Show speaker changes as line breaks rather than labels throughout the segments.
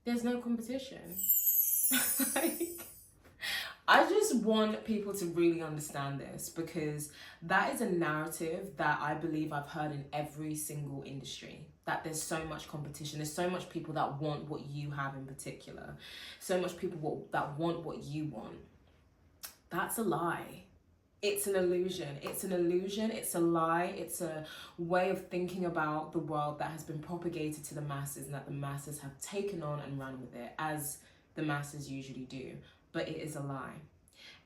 There's no competition. Like, I just want people to really understand this, because that is a narrative that I believe I've heard in every single industry, that there's so much competition, there's so much people that want what you have in particular, so much people that want what you want. That's a lie. It's an illusion. It's an illusion. It's a lie. It's a way of thinking about the world that has been propagated to the masses, and that the masses have taken on and run with it, as the masses usually do. But it is a lie.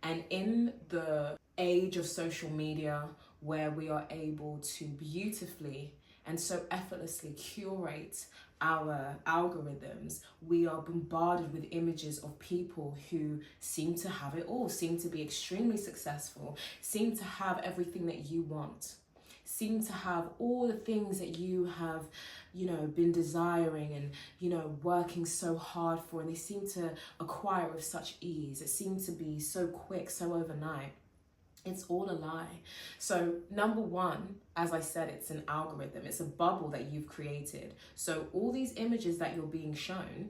And in the age of social media, where we are able to beautifully and so effortlessly curate our algorithms, we are bombarded with images of people who seem to have it all, seem to be extremely successful, seem to have everything that you want, seem to have all the things that you have, been desiring and, working so hard for, and they seem to acquire with such ease. It seems to be so quick, so overnight. It's all a lie. So number one, as I said, it's an algorithm. It's a bubble that you've created. So all these images that you're being shown,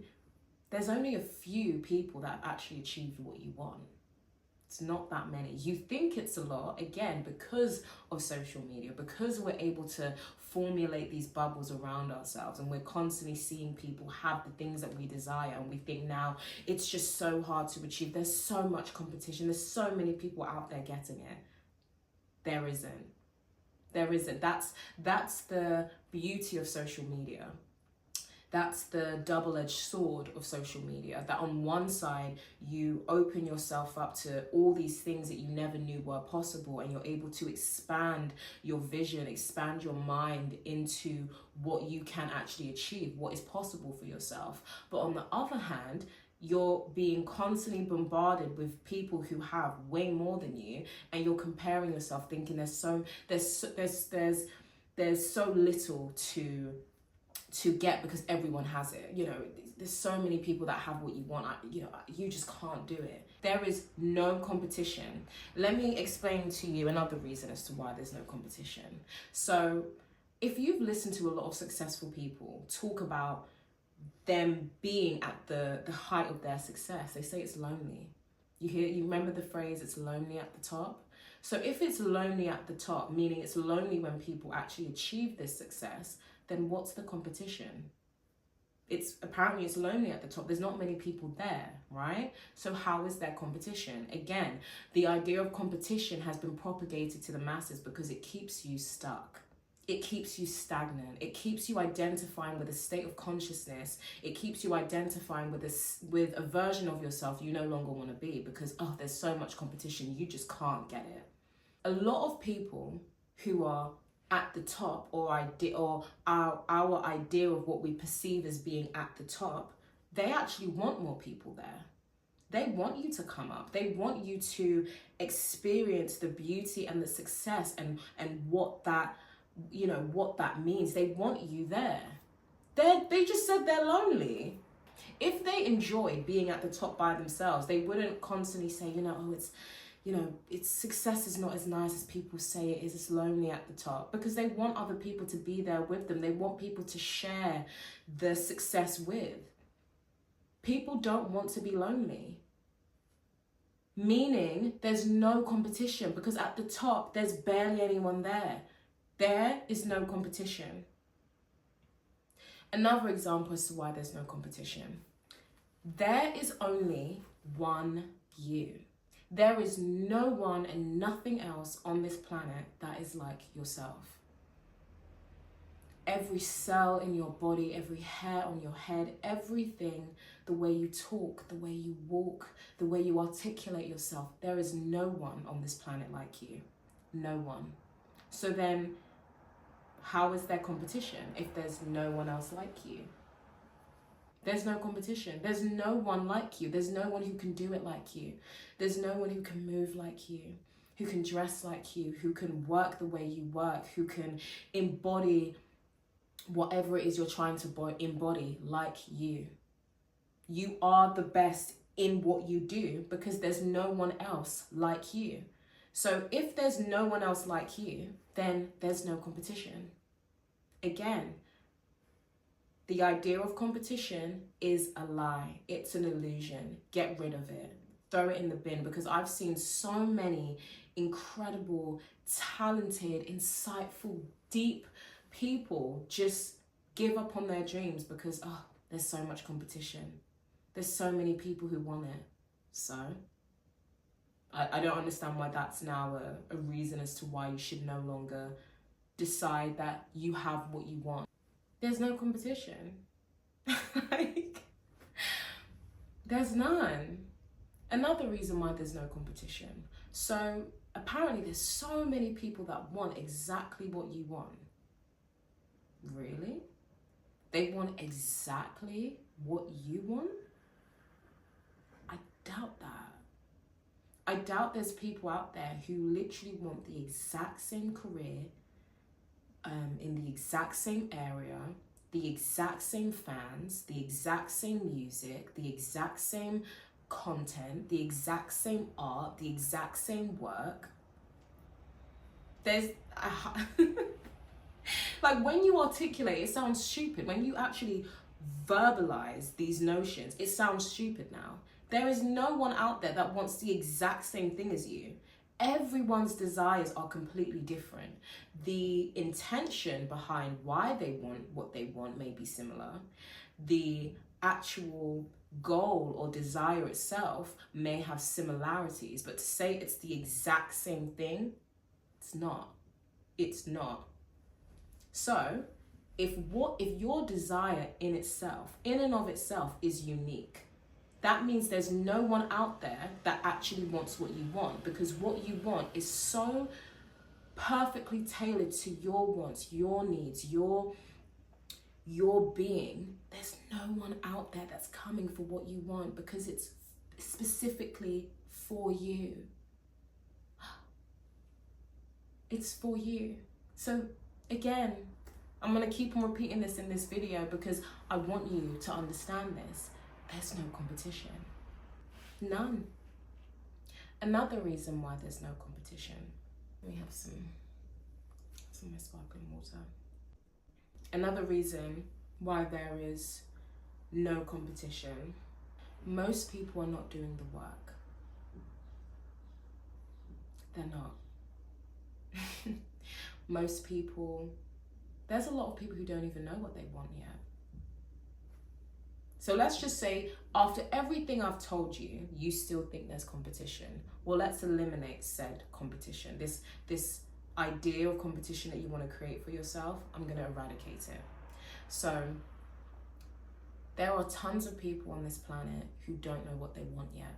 there's only a few people that actually achieved what you want. It's not that many. You think it's a lot, again, because of social media, because we're able to formulate these bubbles around ourselves, and we're constantly seeing people have the things that we desire, and we think now it's just so hard to achieve. There's so much competition. There's so many people out there getting it. There isn't. There isn't. That's the beauty of social media. That's the double-edged sword of social media, that on one side, you open yourself up to all these things that you never knew were possible, and you're able to expand your vision, expand your mind into what you can actually achieve, what is possible for yourself. But on the other hand, you're being constantly bombarded with people who have way more than you, and you're comparing yourself, thinking there's so little to get because everyone has it. There's so many people that have what you want. You just can't do it. There is no competition. Let me explain to you another reason as to why there's no competition. So if you've listened to a lot of successful people talk about them being at the height of their success, they say it's lonely. You remember the phrase, it's lonely at the top? So if it's lonely at the top, meaning it's lonely when people actually achieve this success, then what's the competition? It's lonely at the top. There's not many people there, right? So how is there competition? Again, the idea of competition has been propagated to the masses because it keeps you stuck. It keeps you stagnant. It keeps you identifying with a state of consciousness. It keeps you identifying with a version of yourself you no longer want to be, because there's so much competition, you just can't get it. A lot of people who are at the top, or our idea of what we perceive as being at the top, they actually want more people there. They want you to come up. They want you to experience the beauty and the success and what that means. They want you there. They just said they're lonely. If they enjoyed being at the top by themselves, they wouldn't constantly say, it's success is not as nice as people say it is. It's lonely at the top, because they want other people to be there with them. They want people to share the success with. People don't want to be lonely. Meaning there's no competition, because at the top, there's barely anyone there. There is no competition. Another example as to why there's no competition. There is only one you. There is no one and nothing else on this planet that is like yourself. Every cell in your body, every hair on your head, everything, the way you talk, the way you walk, the way you articulate yourself, there is no one on this planet like you. No one. So then, how is there competition if there's no one else like you? There's no competition. There's no one like you. There's no one who can do it like you. There's no one who can move like you, who can dress like you, who can work the way you work, who can embody whatever it is you're trying to embody like you. You are the best in what you do because there's no one else like you. So if there's no one else like you, then there's no competition. Again, The idea of competition is a lie. It's an illusion. Get rid of it. Throw it in the bin, because I've seen so many incredible, talented, insightful, deep people just give up on their dreams because, oh, there's so much competition. There's so many people who want it. So I don't understand why that's now a reason as to why you should no longer decide that you have what you want. There's no competition. Like, there's none. Another reason why there's no competition. So apparently there's so many people that want exactly what you want. Really? They want exactly what you want? I doubt that. I doubt there's people out there who literally want the exact same career, in the exact same area, the exact same fans, the exact same music, the exact same content, the exact same art, the exact same work. There's like, when you articulate, it sounds stupid. When you actually verbalize these notions, it sounds stupid now. There is no one out there that wants the exact same thing as you. Everyone's desires are completely different. The intention behind why they want what they want may be similar. The actual goal or desire itself may have similarities, but to say it's the exact same thing, it's not. It's not. So, if your desire in and of itself is unique, that means there's no one out there that actually wants what you want, because what you want is so perfectly tailored to your wants, your needs, your being. There's no one out there that's coming for what you want, because it's specifically for you. It's for you. So again, I'm going to keep on repeating this in this video because I want you to understand this. There's no competition. None. Another reason why there's no competition. We have some of my sparkling water. Another reason why there is no competition. Most people are not doing the work. They're not. Most people, there's a lot of people who don't even know what they want yet. So let's just say, after everything I've told you, you still think there's competition. Well, let's eliminate said competition. This idea of competition that you want to create for yourself, I'm going to eradicate it. So there are tons of people on this planet who don't know what they want yet.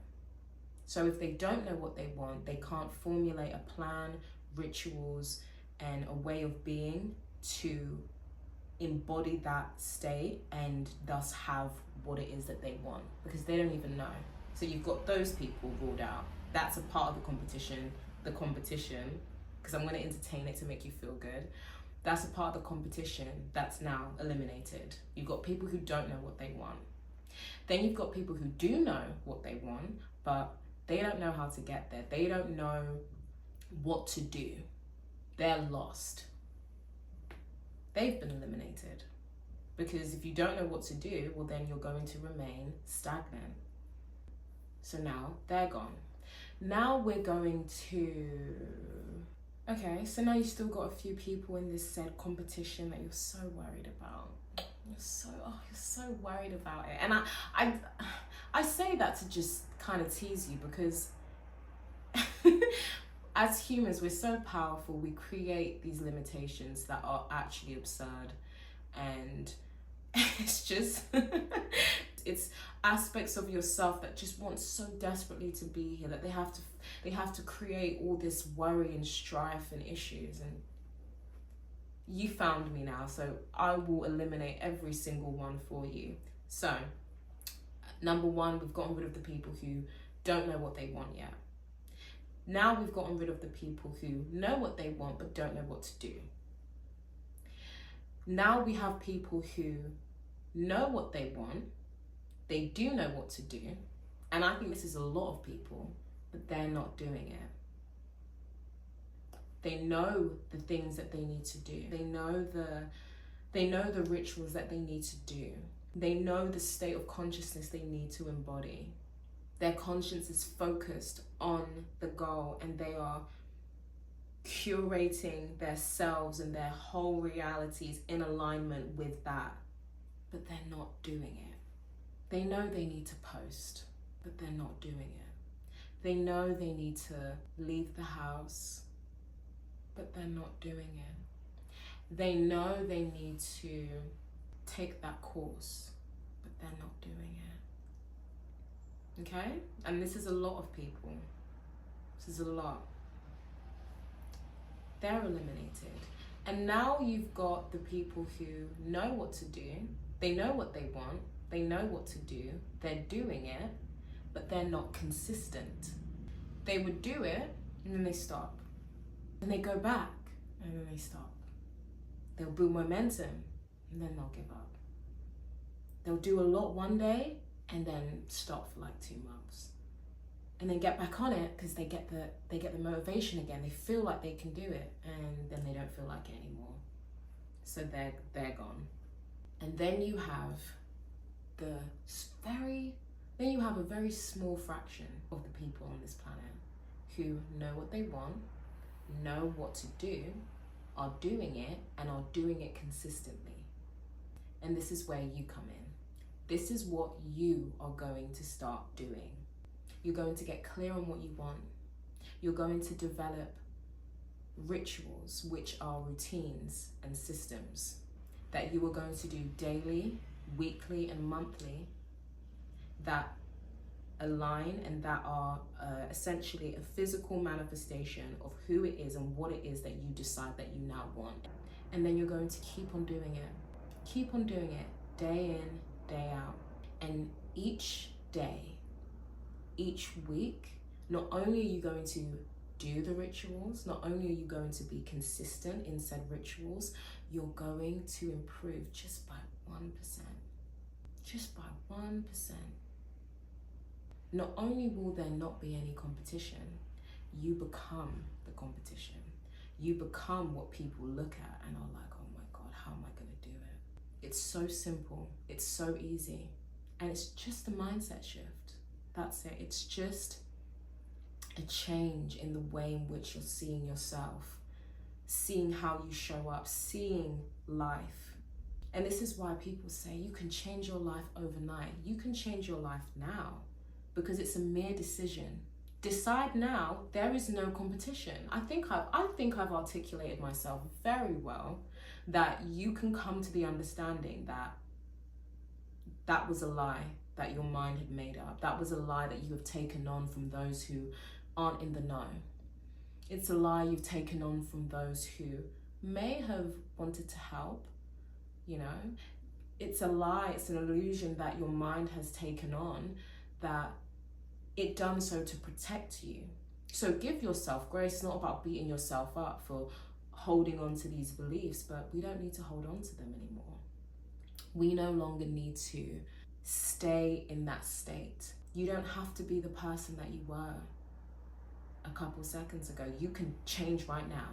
So if they don't know what they want, they can't formulate a plan, rituals, and a way of being to embody that state and thus have what it is that they want, because they don't even know. So you've got those people ruled out. That's a part of the competition, because I'm going to entertain it to make you feel good. That's a part of the competition that's now eliminated. You've got people who don't know what they want. Then you've got people who do know what they want, but they don't know how to get there. They don't know what to do. They're lost. They've been eliminated. Because if you don't know what to do, well, then you're going to remain stagnant. So now they're gone. Now we're going to... Okay, so now you've still got a few people in this said competition that you're so worried about. You're so worried about it. And I say that to just kind of tease you, because as humans, we're so powerful. We create these limitations that are actually absurd. And it's just, it's aspects of yourself that just want so desperately to be here, that they have to create all this worry and strife and issues. And you found me now, so I will eliminate every single one for you. So, number one, we've gotten rid of the people who don't know what they want yet. Now we've gotten rid of the people who know what they want but don't know what to do. Now we have people who know what they want, they do know what to do, and I think this is a lot of people, but they're not doing it. They know the things that they need to do. They know They know the rituals that they need to do. They know the state of consciousness they need to embody. Their conscience is focused on the goal, and they are curating their selves and their whole realities in alignment with that. But they're not doing it. They know they need to post, but they're not doing it. They know they need to leave the house, but they're not doing it. They know they need to take that course, but they're not doing it. Okay? And this is a lot of people. This is a lot. They're eliminated. And now you've got the people who know what to do. They know what they want. They know what to do. They're doing it, but they're not consistent. They would do it, and then they stop. And they go back, and then they stop. They'll build momentum, and then they'll give up. They'll do a lot one day, and then stop for like 2 months. And then get back on it because they get the motivation again. They feel like they can do it, and then they don't feel like it anymore. So they're gone. And then you have a very small fraction of the people on this planet who know what they want, know what to do, are doing it, and are doing it consistently. And this is where you come in. This is what you are going to start doing. You're going to get clear on what you want. You're going to develop rituals, which are routines and systems that you are going to do daily, weekly, and monthly that align and that are essentially a physical manifestation of who it is and what it is that you decide that you now want. And then you're going to keep on doing it. Keep on doing it day in, day out. And each day, each week, not only are you going to do the rituals, not only are you going to be consistent in said rituals, you're going to improve just by 1%. Just by 1%. Not only will there not be any competition, you become the competition. You become what people look at and are like, oh my God, how am I going to do it? It's so simple. It's so easy. And it's just a mindset shift. That's it. It's just a change in the way in which you're seeing yourself, seeing how you show up, seeing life. And this is why people say you can change your life overnight. You can change your life now because it's a mere decision. Decide now. There is no competition. I think I've articulated myself very well that you can come to the understanding that that was a lie that your mind had made up. That was a lie that you have taken on from those who aren't in the know. It's a lie you've taken on from those who may have wanted to help, you know. It's a lie, it's an illusion that your mind has taken on, that it done so to protect you. So give yourself grace. It's not about beating yourself up for holding on to these beliefs, but we don't need to hold on to them anymore. We no longer need to stay in that state. You don't have to be the person that you were a couple seconds ago. You can change right now.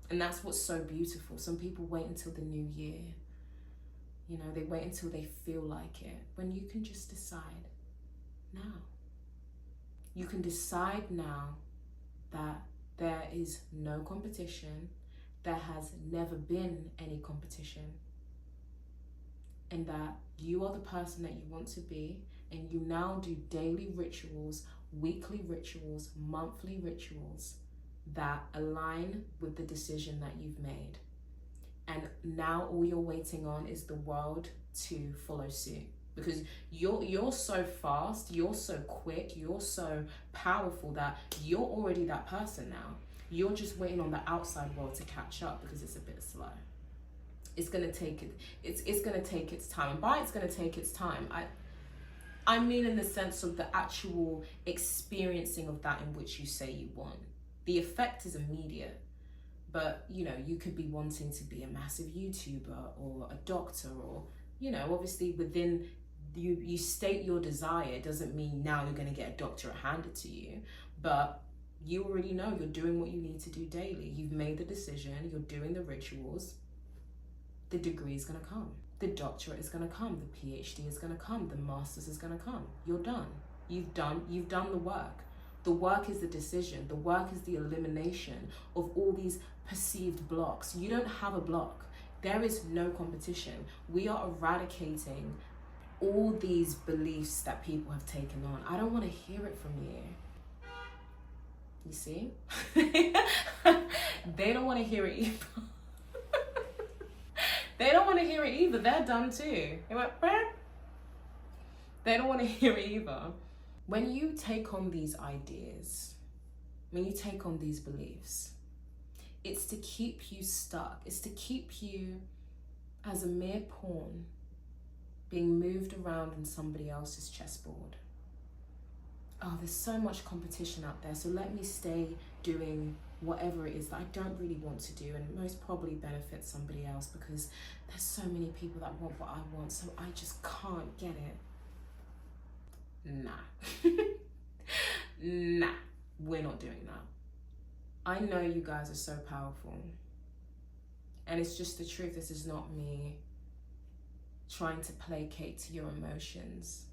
And that's what's so beautiful. Some people wait until the new year. You know, they wait until they feel like it, when you can just decide now. You can decide now that there is no competition. There has never been any competition. And that you are the person that you want to be, and you now do daily rituals, weekly rituals, monthly rituals that align with the decision that you've made. And now all you're waiting on is the world to follow suit, because you're so fast, you're so quick, you're so powerful that you're already that person now. You're just waiting on the outside world to catch up because it's a bit slow. It's gonna take it. It's gonna take its time. And by it's gonna take its time, I mean in the sense of the actual experiencing of that in which you say you want. The effect is immediate, but you know, you could be wanting to be a massive YouTuber or a doctor, or you know, obviously within you state your desire doesn't mean now you're gonna get a doctorate handed to you, but you already know you're doing what you need to do daily. You've made the decision, you're doing the rituals. The degree is going to come. The doctorate is going to come. The PhD is going to come. The master's is going to come. You're done. You've done the work. The work is the decision. The work is the elimination of all these perceived blocks. You don't have a block. There is no competition. We are eradicating all these beliefs that people have taken on. I don't want to hear it from you. You see? They don't want to hear it either. They don't want to hear it either. They're done too. They went, bah. They don't want to hear it either. When you take on these ideas, when you take on these beliefs, it's to keep you stuck. It's to keep you as a mere pawn being moved around on somebody else's chessboard. Oh, there's so much competition out there, so let me stay doing whatever it is that I don't really want to do and most probably benefits somebody else, because there's so many people that want what I want, so I just can't get it. Nah. Nah, we're not doing that. I know you guys are so powerful, and it's just the truth. This is not me trying to placate to your emotions.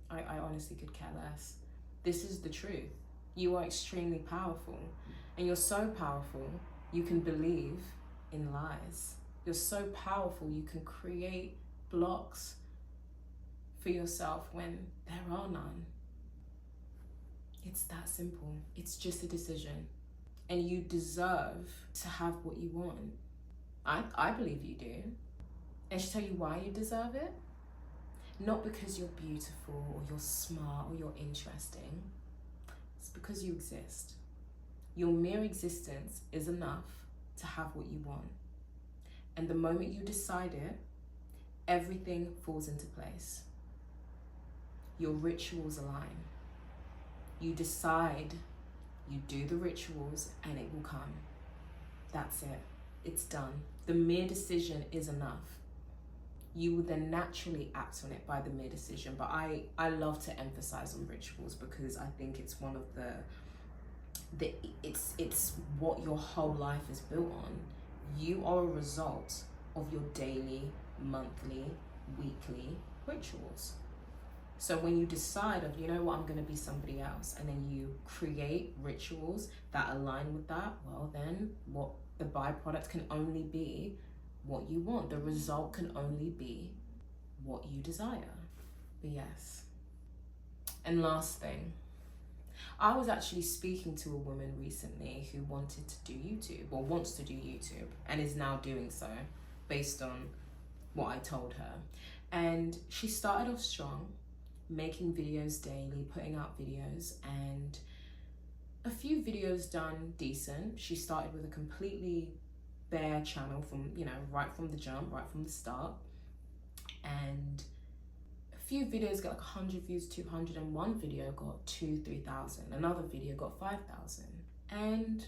I honestly could care less. This is the truth. You are extremely powerful, and you're so powerful you can believe in lies. You're so powerful you can create blocks for yourself when there are none. It's that simple. It's just a decision, and you deserve to have what you want. I believe you do. And she'll tell you why you deserve it. Not because you're beautiful or you're smart or you're interesting. It's because you exist. Your mere existence is enough to have what you want. And the moment you decide it, everything falls into place. Your rituals align. You decide, you do the rituals, and it will come. That's it. It's done. The mere decision is enough. You will then naturally act on it by the mere decision. But I love to emphasize on rituals because I think it's one of it's what your whole life is built on. You are a result of your daily, monthly, weekly rituals. So when you decide of, you know what, I'm going to be somebody else, and then you create rituals that align with that, well then what the byproduct can only be what you want. The result can only be what you desire. But yes. And last thing, I was actually speaking to a woman recently who wanted to do YouTube, or wants to do YouTube, and is now doing so based on what I told her. And she started off strong, making videos daily, putting out videos, and a few videos done decent. She started with a completely bare channel from, right from the jump, right from the start. And a few videos got like 100 views, 200, and one video got 2,000-3,000. Another video got 5,000. And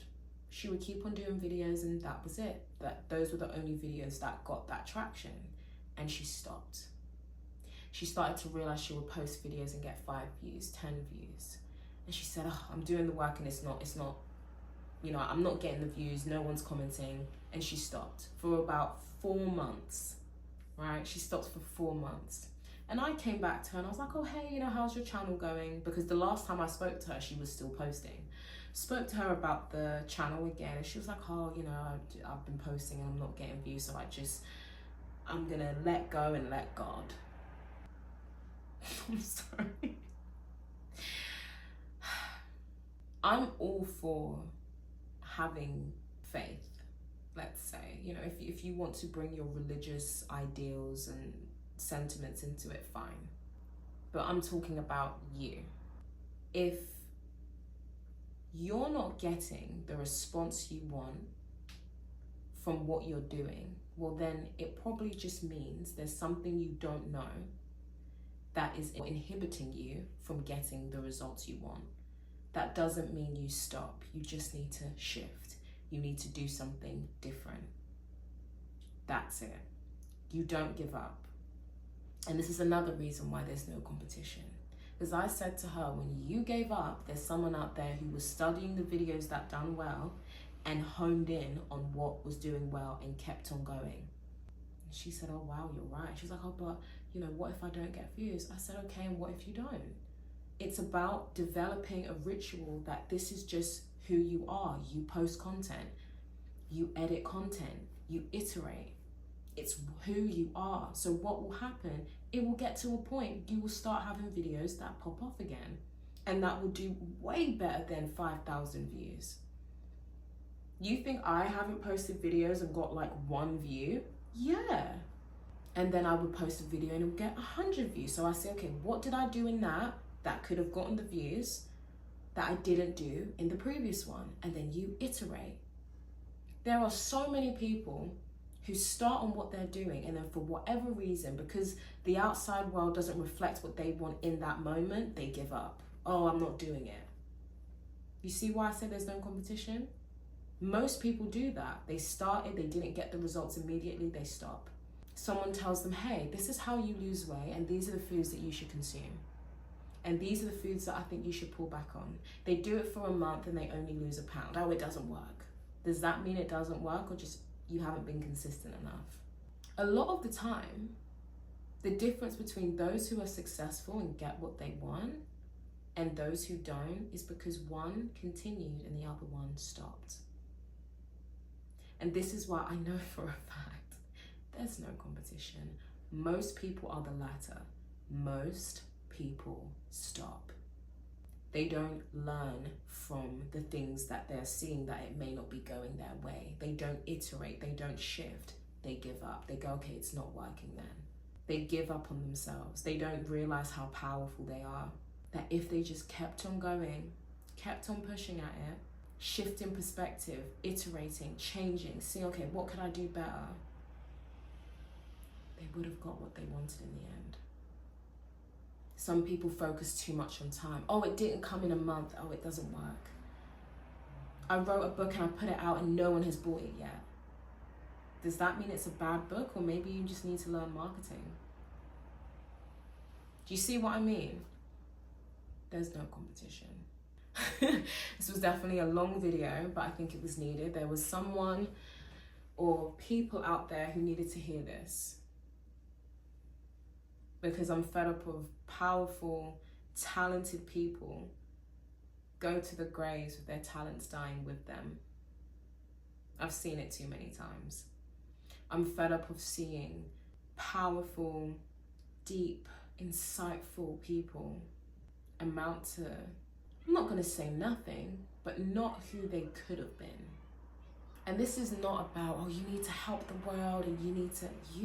she would keep on doing videos, and that was it. Those were the only videos that got that traction. And she stopped. She started to realize she would post videos and get 5 views, 10 views. And she said, oh, I'm doing the work and it's not, I'm not getting the views, no one's commenting. And she stopped for about 4 months, right? She stopped for 4 months. And I came back to her and I was like, oh, hey, how's your channel going? Because the last time I spoke to her, she was still posting. Spoke to her about the channel again, and she was like, oh, I've been posting and I'm not getting views, so I'm gonna let go and let God. I'm sorry. I'm all for having faith, let's say. If you want to bring your religious ideals and sentiments into it, fine. But I'm talking about you. If you're not getting the response you want from what you're doing, well then it probably just means there's something you don't know that is inhibiting you from getting the results you want. That doesn't mean you stop. You just need to shift. You need to do something different. That's it. You don't give up. And this is another reason why there's no competition. Because I said to her, when you gave up, there's someone out there who was studying the videos that done well and honed in on what was doing well and kept on going. And she said, oh, wow, you're right. She's like, oh, but, you know, what if I don't get views? I said, okay, and what if you don't? It's about developing a ritual that this is just who you are. You post content, you edit content, you iterate. It's who you are. So what will happen, it will get to a point you will start having videos that pop off again. And that will do way better than 5,000 views. You think I haven't posted videos and got like 1 view? Yeah. And then I would post a video and it would get 100 views. So I say, okay, what did I do in that could have gotten the views that I didn't do in the previous one? And then you iterate. There are so many people who start on what they're doing and then for whatever reason, because the outside world doesn't reflect what they want in that moment, they give up. Oh, I'm not doing it. You see why I said there's no competition? Most people do that. They started, they didn't get the results immediately, they stop. Someone tells them, hey, this is how you lose weight and these are the foods that you should consume. And these are the foods that I think you should pull back on. They do it for a month and they only lose 1 pound. Oh, it doesn't work. Does that mean it doesn't work or just you haven't been consistent enough? A lot of the time, the difference between those who are successful and get what they want and those who don't is because one continued and the other one stopped. And this is why I know for a fact there's no competition. Most people are the latter. Most people stop. They don't learn from the things that they're seeing that it may not be going their way. They don't iterate, they don't shift, they give up. They go, okay, it's not working then. They give up on themselves. They don't realize how powerful they are. That if they just kept on going, kept on pushing at it, shifting perspective, iterating, changing, seeing, okay, what could I do better? They would have got what they wanted in the end. Some people focus too much on time. Oh, it didn't come in a month. Oh, it doesn't work. I wrote a book and I put it out and no one has bought it yet. Does that mean it's a bad book, or maybe you just need to learn marketing? Do you see what I mean? There's no competition. This was definitely a long video, but I think it was needed. There was someone or people out there who needed to hear this. Because I'm fed up of powerful, talented people go to the graves with their talents dying with them. I've seen it too many times. I'm fed up of seeing powerful, deep, insightful people amount to, I'm not going to say nothing, but not who they could have been. And this is not about, oh, you need to help the world and you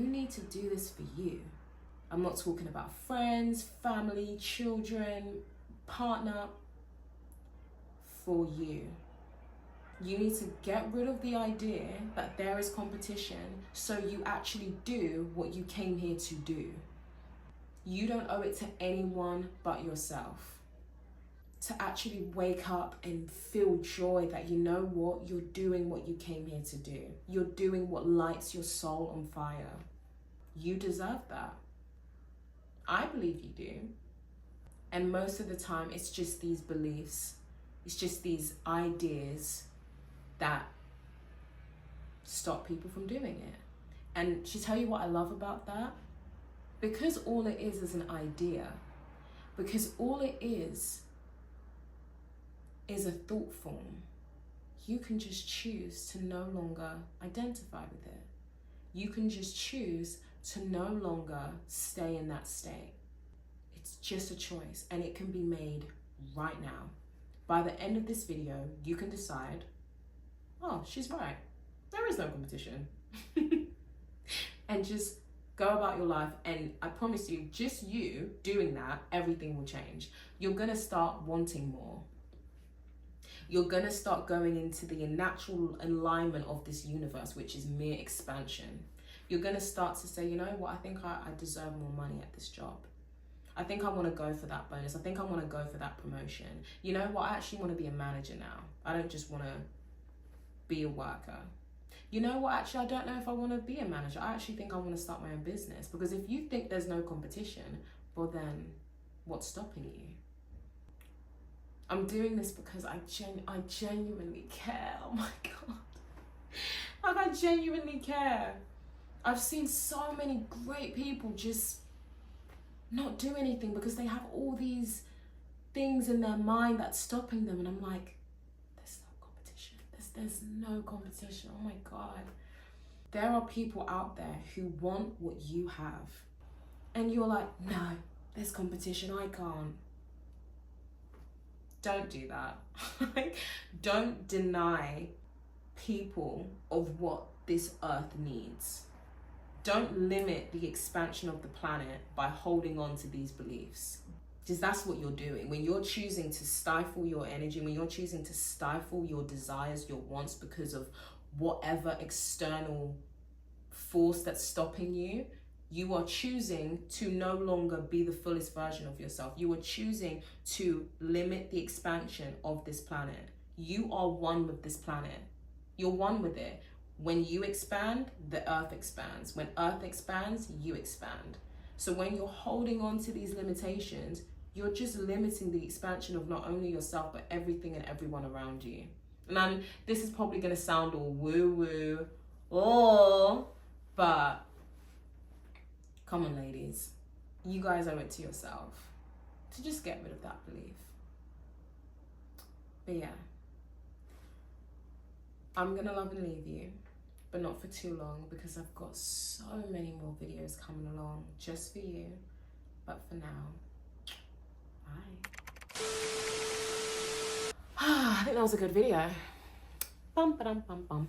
need to do this for you. I'm not talking about friends, family, children, partner. For you. You need to get rid of the idea that there is competition so you actually do what you came here to do. You don't owe it to anyone but yourself. To actually wake up and feel joy that you know what, you're doing what you came here to do. You're doing what lights your soul on fire. You deserve that. I believe you do. And most of the time, it's just these beliefs. It's just these ideas that stop people from doing it. And to tell you what I love about that, because all it is an idea, because all it is a thought form, you can just choose to no longer identify with it. You can just choose to no longer stay in that state. It's just a choice, and it can be made right now. By the end of this video, you can decide, oh, she's right. There is no competition. And just go about your life, and I promise you, just you doing that, everything will change. You're gonna start wanting more. You're gonna start going into the natural alignment of this universe, which is mere expansion. You're gonna start to say, you know what, I think I deserve more money at this job. I think I want to go for that bonus. I think I want to go for that promotion. You know what, I actually want to be a manager now. I don't just want to be a worker. You know what, actually, I don't know if I want to be a manager. I actually think I want to start my own business. Because if you think there's no competition, well then, what's stopping you? I'm doing this because I genuinely care. Oh my God. Like, I genuinely care. I've seen so many great people just not do anything because they have all these things in their mind that's stopping them. And I'm like, there's no competition. There's no competition. Oh my God. There are people out there who want what you have. And you're like, no, there's competition. I can't. Don't do that. Don't deny people of what this earth needs. Don't limit the expansion of the planet by holding on to these beliefs. Because that's what you're doing. When you're choosing to stifle your energy, when you're choosing to stifle your desires, your wants because of whatever external force that's stopping you, you are choosing to no longer be the fullest version of yourself. You are choosing to limit the expansion of this planet. You are one with this planet. You're one with it. When you expand, the earth expands. When earth expands, you expand. So when you're holding on to these limitations, you're just limiting the expansion of not only yourself, but everything and everyone around you. And this is probably going to sound all woo-woo, but come on, ladies. You guys owe it to yourself to just get rid of that belief. But yeah, I'm going to love and leave you, but not for too long because I've got so many more videos coming along just for you. But for now, bye. I think that was a good video. Bum, ba-dum, bum, bum.